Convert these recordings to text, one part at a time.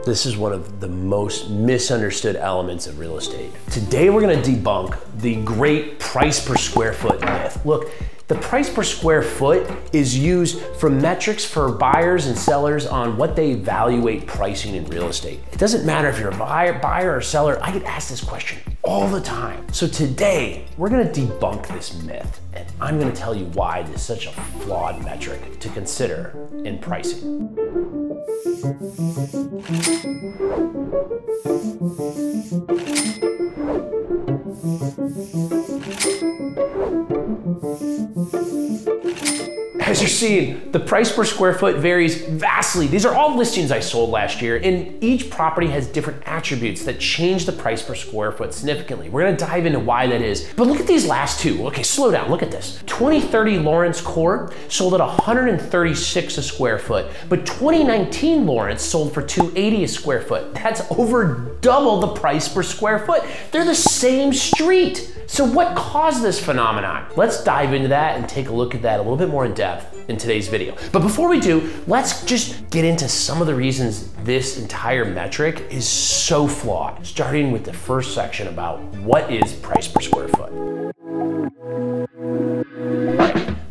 This is one of the most misunderstood elements of real estate. Today we're gonna debunk the great price per square foot myth. Look, the price per square foot is used for metrics for buyers and sellers on what they evaluate pricing in real estate. It doesn't matter if you're a buyer or seller. I get asked this question all the time. So today, we're gonna debunk this myth, and I'm gonna tell you why this is such a flawed metric to consider in pricing. As you're seeing, the price per square foot varies vastly. These are all listings I sold last year, and each property has different attributes that change the price per square foot significantly. We're gonna dive into why that is. But look at these last two. Okay, slow down, look at this. 2030 Lawrence Court sold at $136 a square foot, but 2019 Lawrence sold for $280 a square foot. That's over double the price per square foot. They're the same street. So what caused this phenomenon? Let's dive into that and take a look at that a little bit more in depth in today's video. But before we do, let's just get into some of the reasons this entire metric is so flawed, starting with the first section about what is price per square foot.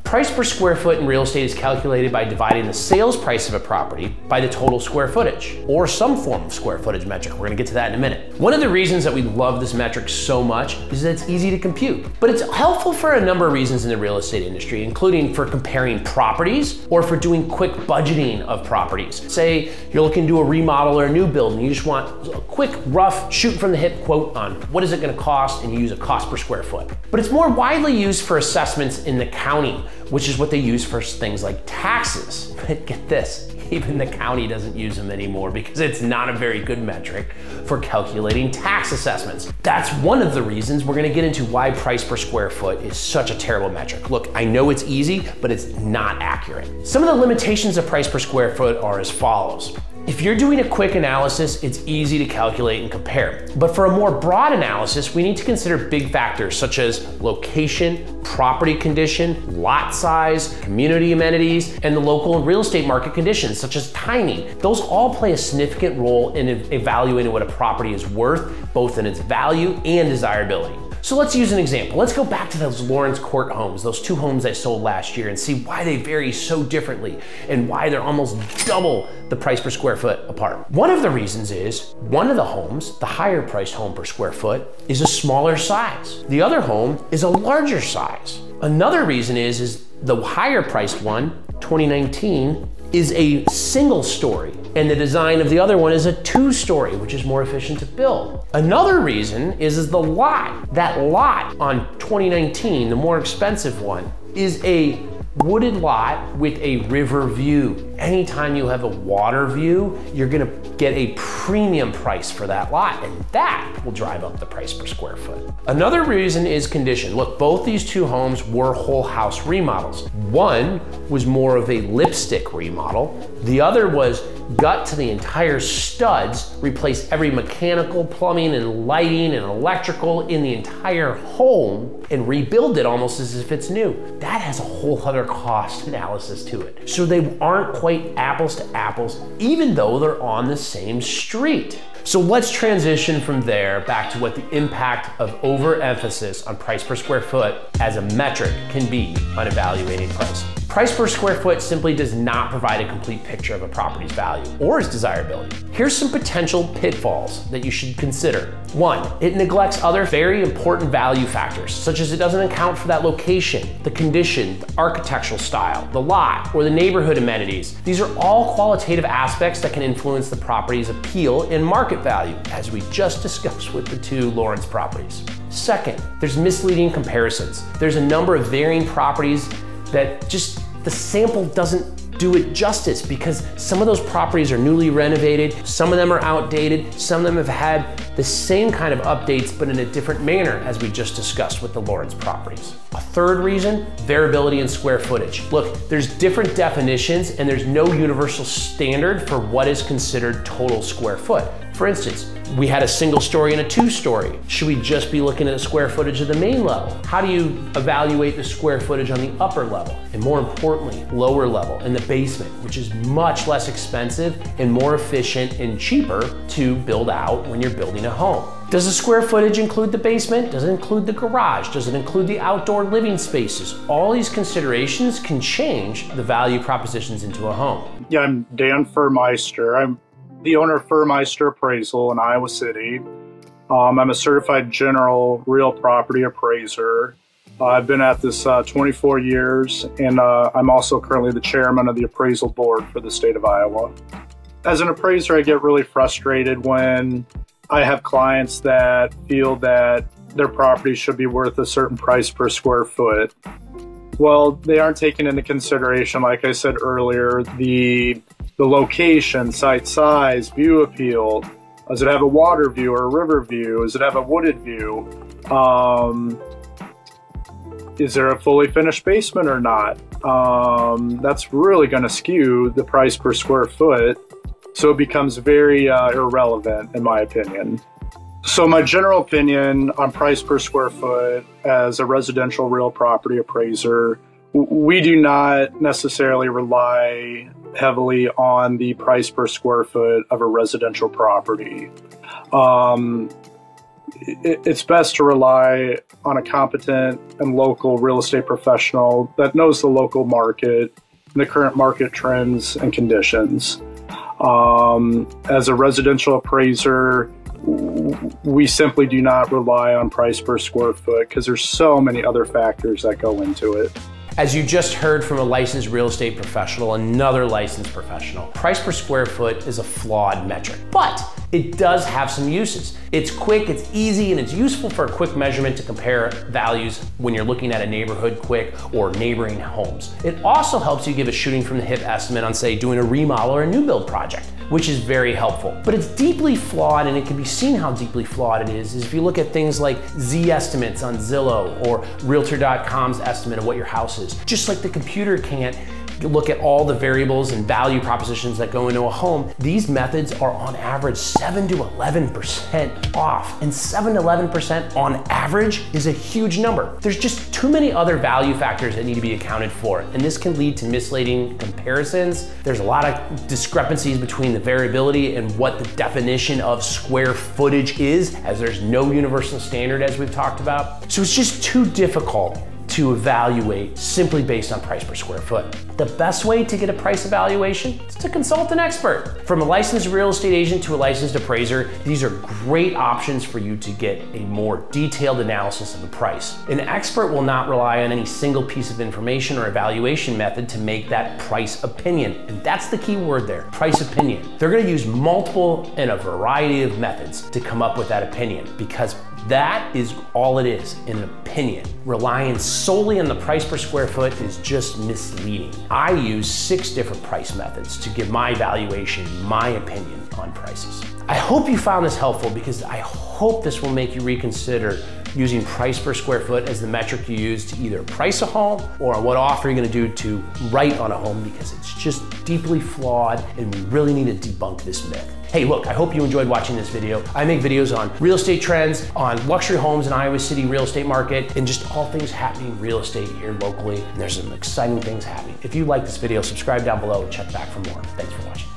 Price per square foot in real estate is calculated by dividing the sales price of a property by the total square footage, or some form of square footage metric. We're gonna get to that in a minute. One of the reasons that we love this metric so much is that it's easy to compute, but it's helpful for a number of reasons in the real estate industry, including for comparing properties or for doing quick budgeting of properties. Say you're looking to do a remodel or a new build and you just want a quick, rough, shoot from the hip quote on what is it gonna cost, and you use a cost per square foot. But it's more widely used for assessments in the county, which is what they use for things like taxes. But get this, even the county doesn't use them anymore because it's not a very good metric for calculating tax assessments. That's one of the reasons we're gonna get into why price per square foot is such a terrible metric. Look, I know it's easy, but it's not accurate. Some of the limitations of price per square foot are as follows. If you're doing a quick analysis, it's easy to calculate and compare. But for a more broad analysis, we need to consider big factors such as location, property condition, lot size, community amenities, and the local and real estate market conditions such as timing. Those all play a significant role in evaluating what a property is worth, both in its value and desirability. So let's use an example. Let's go back to those Lawrence Court homes, those two homes I sold last year, and see why they vary so differently and why they're almost double the price per square foot apart. One of the reasons is one of the homes, the higher priced home per square foot, is a smaller size. The other home is a larger size. Another reason is the higher priced one, 2019, is a single story, and the design of the other one is a two-story, which is more efficient to build. Another reason is the lot. That lot on 2019, the more expensive one, is a wooded lot with a river view. Anytime you have a water view, you're gonna get a premium price for that lot, and that will drive up the price per square foot. Another reason is condition. Look, both these two homes were whole house remodels. One was more of a lipstick remodel. The other was gut to the entire studs, replace every mechanical, plumbing, and lighting, and electrical in the entire home, and rebuild it almost as if it's new. That has a whole other cost analysis to it. So they aren't quite apples to apples, even though they're on the same street. So let's transition from there back to what the impact of overemphasis on price per square foot as a metric can be on evaluating price. Price per square foot simply does not provide a complete picture of a property's value or its desirability. Here's some potential pitfalls that you should consider. One, it neglects other very important value factors, such as it doesn't account for that location, the condition, the architectural style, the lot, or the neighborhood amenities. These are all qualitative aspects that can influence the property's appeal and market value, as we just discussed with the two Lawrence properties. Second, there's misleading comparisons. There's a number of varying properties that just the sample doesn't do it justice, because some of those properties are newly renovated, some of them are outdated, some of them have had the same kind of updates but in a different manner, as we just discussed with the Lawrence properties. A third reason, variability in square footage. Look, there's different definitions and there's no universal standard for what is considered total square foot. For instance, we had a single story and a 2-story. Should we just be looking at the square footage of the main level? How do you evaluate the square footage on the upper level? And more importantly, lower level in the basement, which is much less expensive and more efficient and cheaper to build out when you're building a home. Does the square footage include the basement? Does it include the garage? Does it include the outdoor living spaces? All these considerations can change the value propositions into a home. Yeah, I'm Dan Furmeister. I'm the owner of Furmeister Appraisal in Iowa City. I'm a certified general real property appraiser. I've been at this 24 years, and I'm also currently the chairman of the appraisal board for the state of Iowa. As an appraiser, I get really frustrated when I have clients that feel that their property should be worth a certain price per square foot. Well, they aren't taking into consideration, like I said earlier, the location, site size, view appeal. Does it have a water view or a river view? Does it have a wooded view? Is there a fully finished basement or not? That's really going to skew the price per square foot. So it becomes very irrelevant, in my opinion. So my general opinion on price per square foot as a residential real property appraiser, we do not necessarily rely heavily on the price per square foot of a residential property. It's best to rely on a competent and local real estate professional that knows the local market and the current market trends and conditions. As a residential appraiser, we simply do not rely on price per square foot because there's so many other factors that go into it. As you just heard from a licensed real estate professional, another licensed professional, price per square foot is a flawed metric, but it does have some uses. It's quick, it's easy, and it's useful for a quick measurement to compare values when you're looking at a neighborhood quick or neighboring homes. It also helps you give a shooting from the hip estimate on, say, doing a remodel or a new build project, which is very helpful. But it's deeply flawed, and it can be seen how deeply flawed it is if you look at things like Z estimates on Zillow or Realtor.com's estimate of what your house is. Just like the computer can't look at all the variables and value propositions that go into a home, these methods are on average 7 to 11% off. And 7 to 11% on average is a huge number. There's just too many other value factors that need to be accounted for, and this can lead to misleading comparisons. There's a lot of discrepancies between the variability and what the definition of square footage is, as there's no universal standard, as we've talked about. So it's just too difficult to evaluate simply based on price per square foot. The best way to get a price evaluation is to consult an expert. From a licensed real estate agent to a licensed appraiser, these are great options for you to get a more detailed analysis of the price. An expert will not rely on any single piece of information or evaluation method to make that price opinion. And that's the key word there, price opinion. They're gonna use multiple and a variety of methods to come up with that opinion, because that is all it is, an opinion. Relying solely on the price per square foot is just misleading. I use 6 different price methods to give my valuation, my opinion on prices. I hope you found this helpful, because I hope this will make you reconsider using price per square foot as the metric you use to either price a home or what offer you're gonna do to write on a home, because it's just deeply flawed and we really need to debunk this myth. Hey, look, I hope you enjoyed watching this video. I make videos on real estate trends, on luxury homes in Iowa City real estate market, and just all things happening real estate here locally. And there's some exciting things happening. If you like this video, subscribe down below and check back for more. Thanks for watching.